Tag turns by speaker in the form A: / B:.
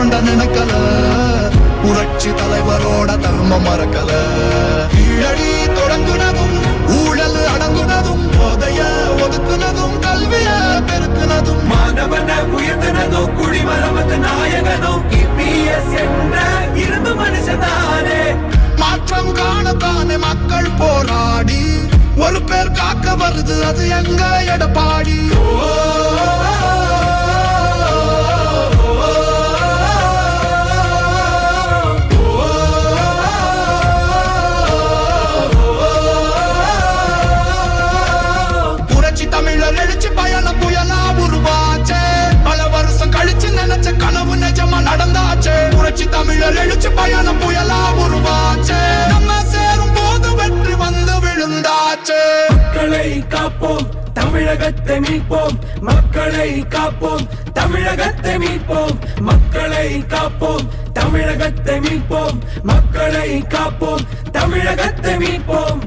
A: சுரண்ட நினைக்கல, புரட்சி தலைவரோட தர்மம் மறக்கல. கீழடி தொடங்குனதும் ஊழல் அடங்குனதும், போதைய ஒதுக்குனதும் கல்விய பெருக்குனதும்,
B: மாணவன உயர்த்தினதும் குடிமரமத்து நாயகனும் இபிஎஸ் என்ற இரும்பு மனுஷனானே.
A: மாற்றம் காணத்தானே மக்கள் போராடி ஒரு பேர் காக்க வருது, அது எங்க எடப்பாடி. புரட்சி தமிழர் எழுச்சி பயணம் புயலா உருவாச்சே, பல வருஷம் கழிச்சு நினைச்ச கனவு நிஜமா நடந்தாச்சே. புரட்சி தமிழர் எழுச்சி பயணம் புயலா உருவாச்சே, நம்ம சேரும் போது வெற்றி வந்து விழுந்தாச்சே.
B: மக்களை காப்போம், தமிழகத்தை மீட்போம். மக்களை காப்போம், தமிழகத்தை மீட்போம். மக்களை காப்போம், தமிழகத்தை மீட்போம். மக்களை காப்போம், தமிழகத்தை மீட்போம்.